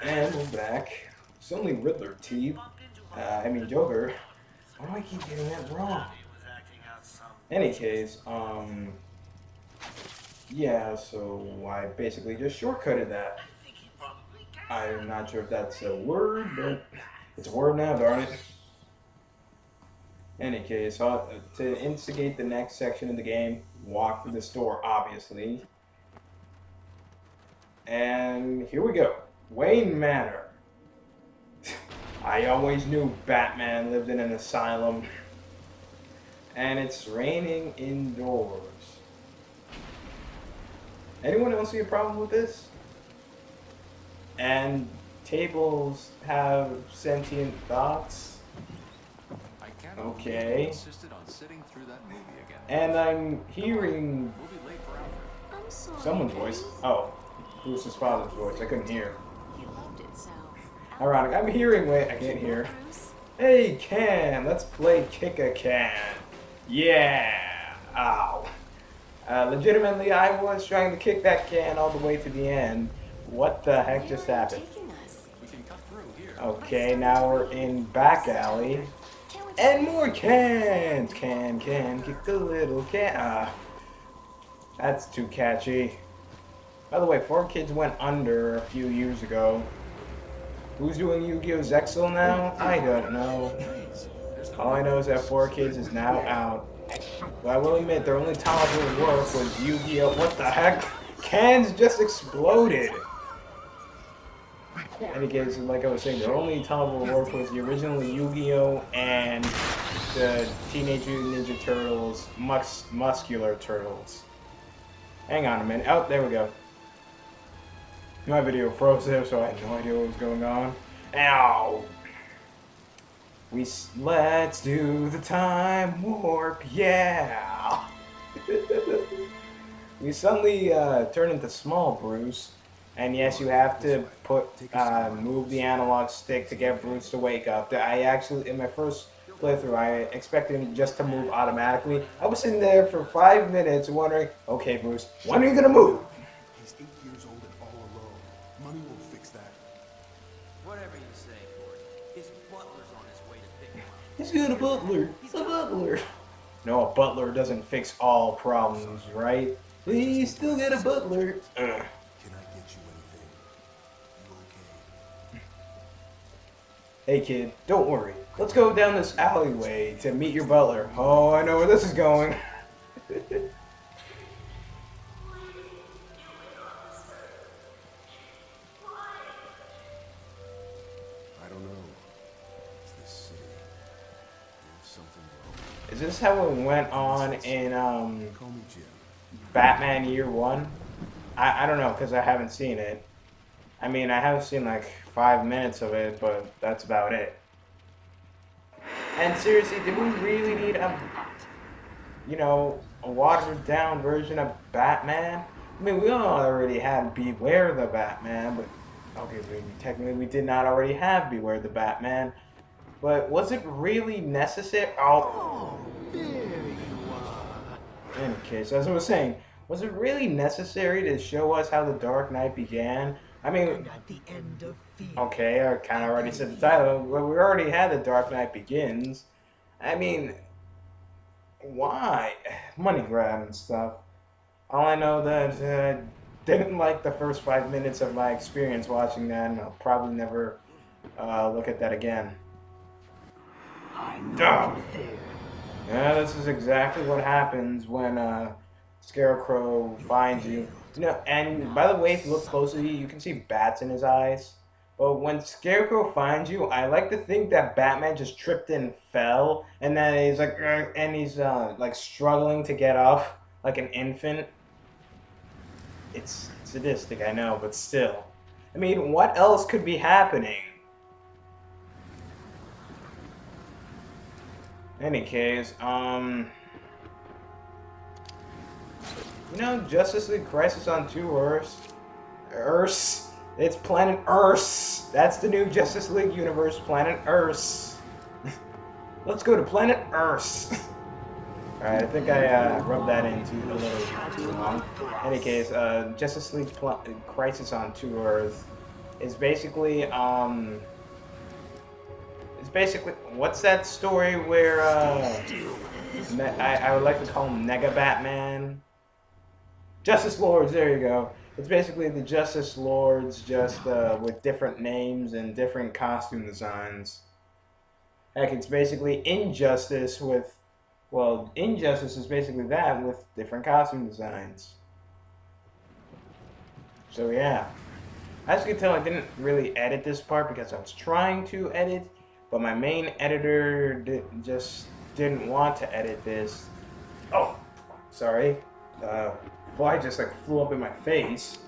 And we're back. It's only Riddler, T. Joker. Why do I keep getting that wrong? Any case, yeah, so I basically just shortcutted that. I'm not sure if that's a word, but it's a word now, darn it. Any case, to instigate the next section of the game, walk through the store, obviously. And here we go. Wayne Manor. I always knew Batman lived in an asylum. And it's raining indoors. Anyone else see a problem with this? And tables have sentient thoughts. Okay. And I'm hearing someone's voice. Oh, Bruce's father's voice. I couldn't hear. Ironic. I'm hearing. Wait, I can't hear. Hey, Can. Let's play Kick a Can. Yeah. Ow. Legitimately, I was trying to kick that can all the way to the end. What the heck just happened? Okay, now we're in back alley. And more cans! Can, kick the little can. That's too catchy. By the way, 4Kids went under a few years ago. Who's doing Yu-Gi-Oh! Zexal now? I don't know. All I know is that 4Kids is now out. But I will admit, their only tolerable work was Yu-Gi-Oh! What the heck? Cans just exploded! And again, like I was saying, their only tolerable work was the original Yu-Gi-Oh! And the Teenage Mutant Ninja Turtles, Muscular Turtles. Hang on a minute. Oh, there we go. My video froze there, so I had no idea what was going on. Ow! Let's do the time warp, yeah! We suddenly turn into small Bruce, and yes, you have to move the analog stick to get Bruce to wake up. I actually, in my first playthrough, I expected him just to move automatically. I was sitting there for 5 minutes wondering, okay, Bruce, when are you gonna move? He's 8 years old and all alone. Money won't fix that. Whatever you say, Gordon. His butler's on his way to pick him up. He's got a butler. A butler. No, a butler doesn't fix all problems, right? He's still got a butler. Can I get you anything? You okay? Hey kid, don't worry. Let's go down this alleyway to meet your butler. Oh, I know where this is going. I don't know. It's this city. There's something wrong. Is this how it went on in Call me Jim. Batman Year 1? I don't know, because I haven't seen it. I mean, I have seen like 5 minutes of it, but that's about it. And seriously, did we really need a watered down version of Batman? I mean, we already had Beware the Batman, but okay, technically we did not already have Beware the Batman. But was it really necessary? Oh, There you are. in any case, as I was saying, was it really necessary to show us how the Dark Knight began? I mean, And at the end of fear. okay, I kind of already said the title, but we already had The Dark Knight Begins. I mean, why? Money grab and stuff. All I know that didn't like the first 5 minutes of my experience watching that, and I'll probably never look at that again. I know Dumb. there. Yeah, this is exactly what happens when Scarecrow finds you. And by the way, if you look closely, you can see bats in his eyes. But when Scarecrow finds you, I like to think that Batman just tripped and fell, and then he's like, and he's like struggling to get up like an infant. It's sadistic, I know, but still. I mean, what else could be happening? Any case, Justice League Crisis on 2 Earths. Earths. It's Planet Earth. That's the new Justice League universe, Planet Earth. Let's go to Planet Earth. Alright, I think I rubbed that in a little too long. In any case, Justice League Crisis on 2 Earth. is basically what's that story where I would like to call him Nega Batman? Justice Lords, there you go. It's basically the Justice Lords just with different names and different costume designs. Heck, it's basically Injustice with, well, Injustice is basically that with different costume designs. So yeah. As you can tell, I didn't really edit this part because I was trying to edit, but my main editor just didn't want to edit this. Oh, sorry. Fly just like flew up in my face.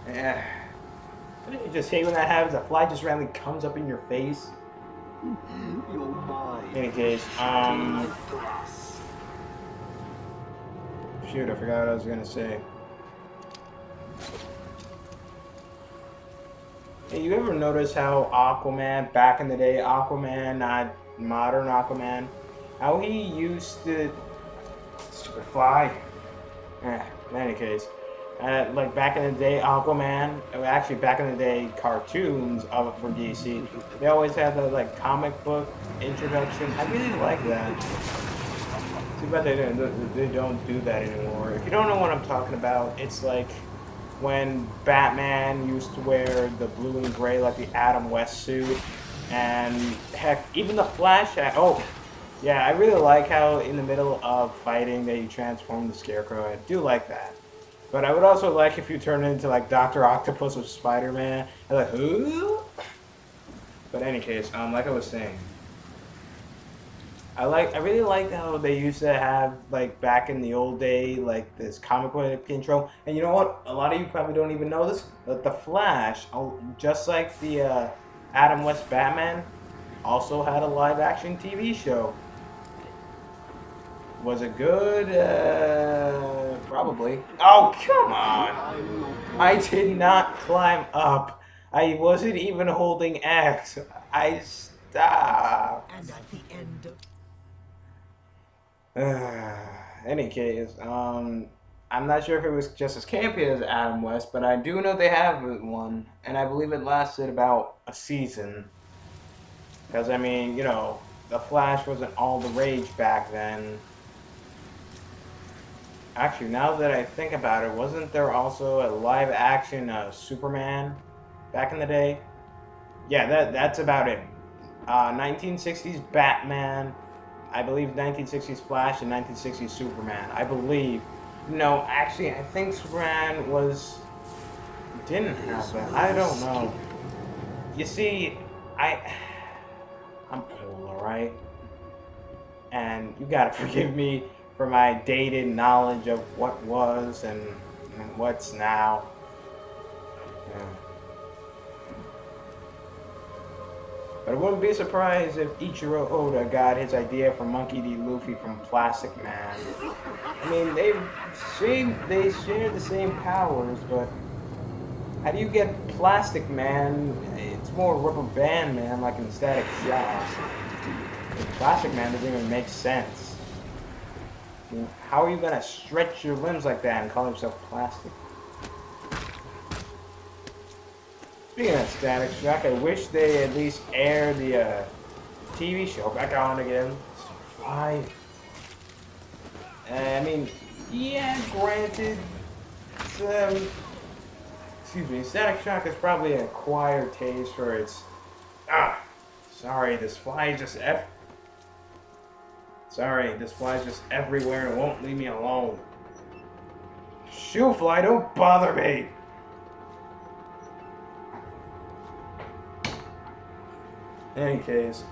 Yeah. You just hate when that happens. A fly just randomly comes up in your face. You're mine. In any case, shoot, I forgot what I was gonna say. Hey, you ever notice how Aquaman, back in the day, Aquaman, not modern Aquaman, how he used to... Stupid fly. In any case, like back in the day, Aquaman, actually back in the day, cartoons of it for DC, they always had the like comic book introduction. I really like that. Too bad they don't do that anymore. If you don't know what I'm talking about, it's like when Batman used to wear the blue and gray like the Adam West suit, and heck, even the Flash. Oh, yeah, I really like how in the middle of fighting they transform the Scarecrow. I do like that. But I would also like if you turn into like Dr. Octopus or Spider-Man. I'm like, who? But in any case, like I was saying, I really like how they used to have, like, back in the old day, like, this comic book intro. And you know what? A lot of you probably don't even know this, but The Flash, just like the Adam West Batman, also had a live-action TV show. Was it good? Probably. Oh, come on! I did not climb up. I wasn't even holding X. I stopped. And at the end of Any case, I'm not sure if it was just as campy as Adam West, but I do know they have one, and I believe it lasted about a season. Because, I mean, you know, The Flash wasn't all the rage back then. Actually, now that I think about it, wasn't there also a live-action Superman back in the day? Yeah, that's about it. 1960s Batman, I believe 1960s Flash, and 1960s Superman. I believe. No, actually, I think Superman didn't have that. I don't know. You see, I'm old, alright? And you gotta forgive me for my dated knowledge of what was and what's now. Yeah. But I wouldn't be surprised if Ichiro Oda got his idea for Monkey D. Luffy from Plastic Man. I mean, they share the same powers, but how do you get Plastic Man? It's more Rubber Band Man, like in Static Shock. Plastic Man doesn't even make sense. I mean, how are you gonna stretch your limbs like that and call yourself plastic? Speaking of Static Shock, I wish they at least air the TV show back on again. Why? I mean, yeah, granted, excuse me, Static Shock is probably an acquired taste for its... Sorry, this fly is just Sorry, this fly's just everywhere and it won't leave me alone. Shoo, fly, don't bother me! In any case,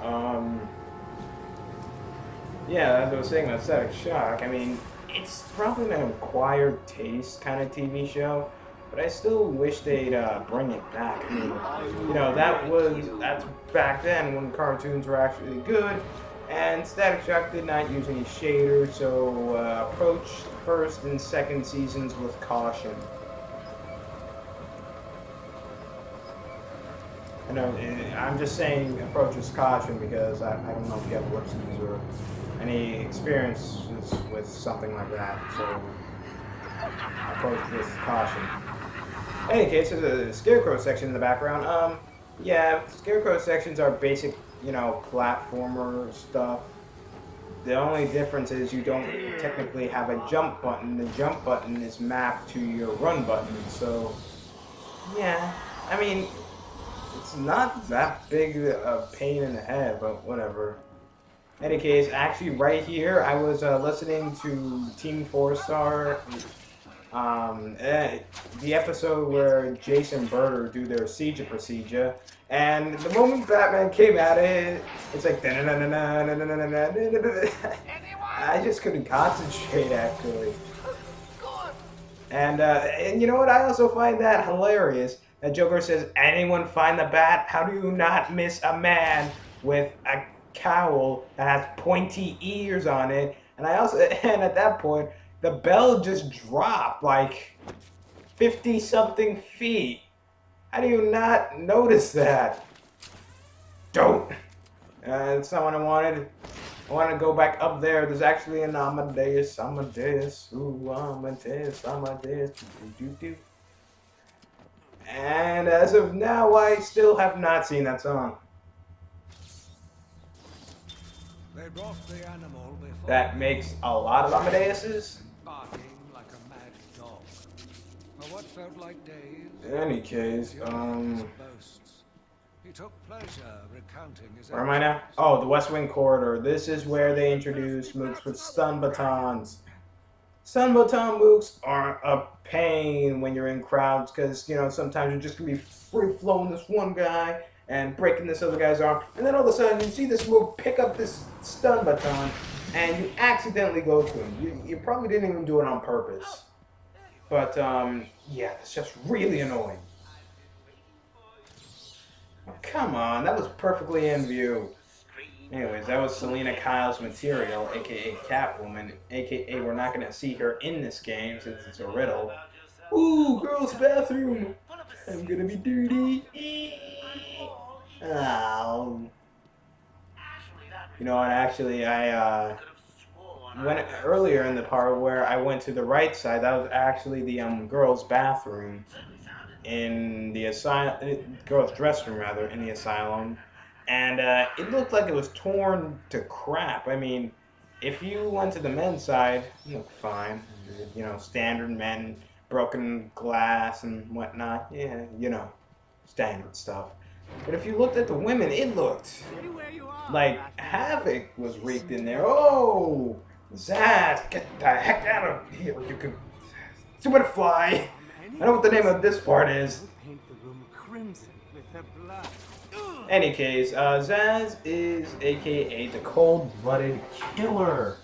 yeah, as I was saying about Static Shock, I mean, it's probably an acquired taste kind of TV show, but I still wish they'd bring it back. I mean, you know, that's back then when cartoons were actually good, and Static Shock did not use any shaders, so approach first and second seasons with caution. I know, I'm just saying approach with caution because I don't know if you have listeners or any experiences with something like that, so approach with caution. In any case, there's a Scarecrow section in the background. Yeah, Scarecrow sections are basic, you know, platformer stuff. The only difference is you don't technically have a jump button. The jump button is mapped to your run button. So, yeah, I mean, it's not that big a pain in the head, but whatever. In any case, actually, right here, I was listening to Team 4-Star, the episode where Jason Birder do their siege procedure, and the moment Batman came at it, it's like I just couldn't concentrate actually. And you know what? I also find that hilarious. That Joker says, "Anyone find the bat? How do you not miss a man with a cowl that has pointy ears on it?" And I also, and at that point, the bell just dropped like 50-something feet. How do you not notice that? Don't. That's not what I wanted. I want to go back up there. There's actually an Amadeus. Ooh, Amadeus. Do. And as of now, I still have not seen that song. They brought the animal before That makes a lot of Amadeuses. barking like a mad dog. For what felt like days. In any case, boasts. He took pleasure recounting his where am I now? Oh, the West Wing Corridor. This is where they introduce mooks with stun batons. Stun baton mooks are a pain when you're in crowds because, you know, sometimes you're just going to be free-flowing this one guy and breaking this other guy's arm. And then all of a sudden you see this mook pick up this stun baton and you accidentally go to him. You probably didn't even do it on purpose. But, yeah, it's just really annoying. Oh, come on, that was perfectly in view. Anyways, that was Selena Kyle's material, aka Catwoman, aka we're not gonna see her in this game since it's a riddle. Ooh, girls' bathroom! I'm gonna be dirty. Oh. You know what, actually, I went earlier in the part where I went to the right side, that was actually the girls' bathroom in the girls' dressing room rather, in the asylum. And it looked like it was torn to crap. I mean, if you went to the men's side, it looked fine. You know, standard men, broken glass and whatnot. Yeah, you know, standard stuff. But if you looked at the women, it looked like havoc was wreaked in there. Oh, Zaz, get the heck out of here. You can stupid fly. I know what the name of this part is. Paint the room crimson with her blood. Any case, Zaz is aka the cold-blooded killer.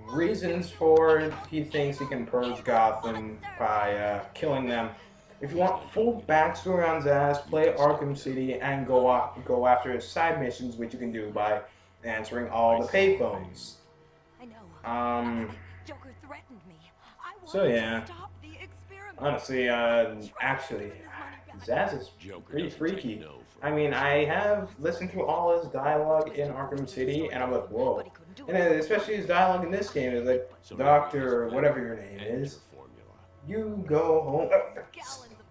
Reasons for it, he thinks he can purge Gotham by killing them. If you want full backstory on Zaz, play Arkham City and go after his side missions, which you can do by answering all the payphones. I know. Joker threatened me. So yeah. Honestly, actually, Zaz is pretty freaky. I mean, I have listened to all his dialogue in Arkham City, and I'm like, whoa. And especially his dialogue in this game is like, Doctor, whatever your name is, you go home.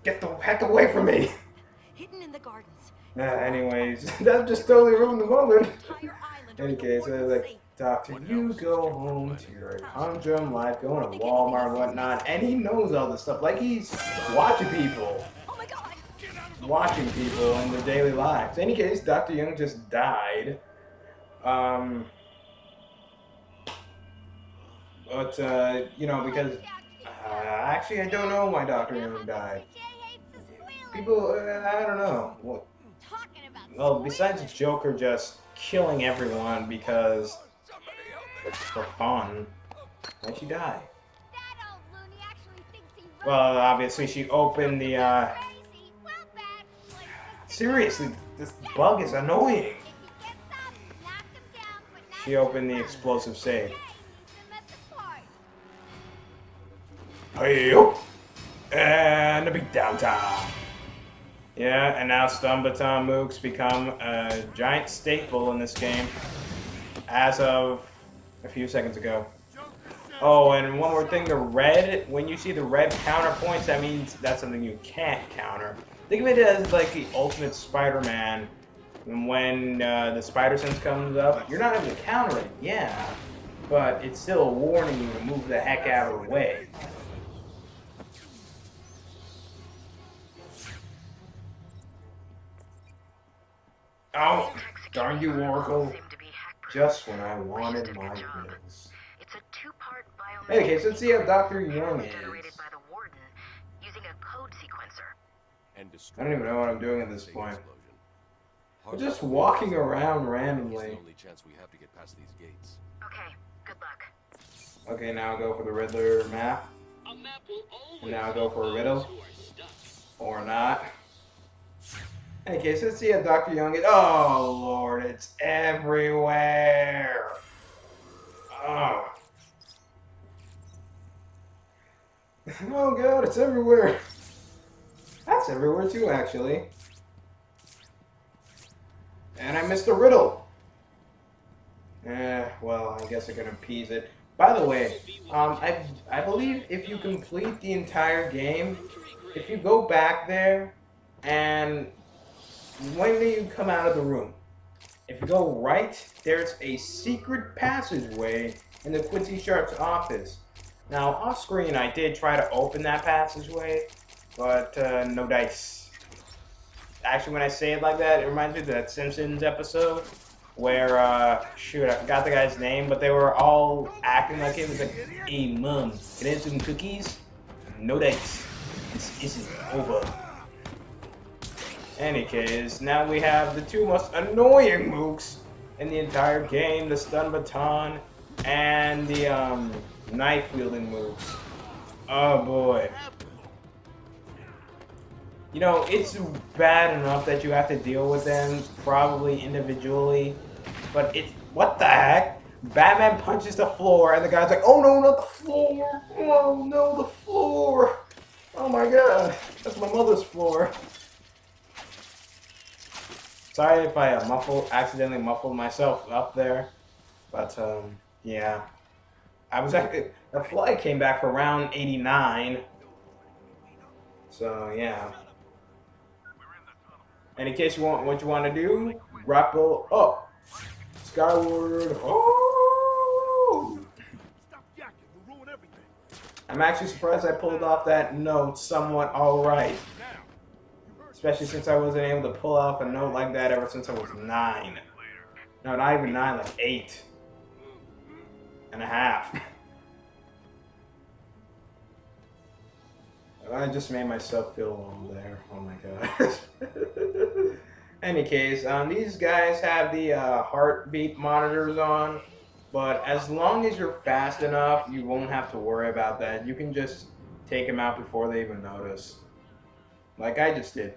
Get the heck away from me! Hidden in the gardens. Anyways, that just totally ruined the moment. In any case, like, Doctor, you go home to your humdrum life, going to Walmart and whatnot, and he knows all this stuff. Like, he's watching people. Oh my God! Watching people in their daily lives. In any case, Dr. Young just died. You know, because actually, I don't know why Dr. Young died. People, I don't know. Well, besides Joker just killing everyone because for fun, why'd she die? Well, obviously she opened the, seriously, this bug is annoying. She opened the explosive safe. Hey, and a big downtown. Yeah, and now stun baton mooks become a giant staple in this game as of a few seconds ago. Oh, and one more thing, the red, when you see the red counterpoints, that means that's something you can't counter. Think of it as like the ultimate Spider-Man. And when the spider sense comes up, you're not able to counter it, yeah. But it's still warning you to move the heck out of the way. Oh, darn you, Oracle. Just when I wanted my wings. It's a two-part Okay, so let's see how Dr. Young is. generated by the warden using a code sequencer. And I don't even know what I'm doing at this point. explosion. We're just walking around It's the randomly. only chance we have to get past these gates. Okay, good luck. Okay, now I'll go for the Riddler map. And now I'll go for a riddle. Or not. Okay, so let's see how Dr. Young is. Oh, Lord, it's everywhere. Oh. Oh, God, it's everywhere. That's everywhere, too, actually. And I missed a riddle. Well, I guess I can appease it. By the way, I believe if you complete the entire game, if you go back there, and when you come out of the room, if you go right, there's a secret passageway in the Quincy Sharp's office. Now, off screen, I did try to open that passageway, but no dice. Actually, when I say it like that, it reminds me of that Simpsons episode where, shoot, I forgot the guy's name, but they were all acting like it was like, hey, Mom, can I have some cookies? No dice. This isn't over. Any case, now we have the two most annoying mooks in the entire game, the stun baton and the knife wielding mooks. Oh boy. You know, it's bad enough that you have to deal with them probably individually, but it's, what the heck? Batman punches the floor and the guy's like, oh no, not the floor. Oh no, the floor. Oh my god, that's my mother's floor. Sorry if I accidentally muffled myself up there, but yeah. I was actually, the flight came back for round 89, so yeah. And in case you want, what you want to do, grapple up, skyward. Oh! I'm actually surprised I pulled off that note somewhat all right. Especially since I wasn't able to pull off a note like that ever since I was 9. No, not even 9, like 8 and a half. I just made myself feel old there. Oh my gosh. Any case, these guys have the heartbeat monitors on, but as long as you're fast enough, you won't have to worry about that. You can just take them out before they even notice. Like I just did.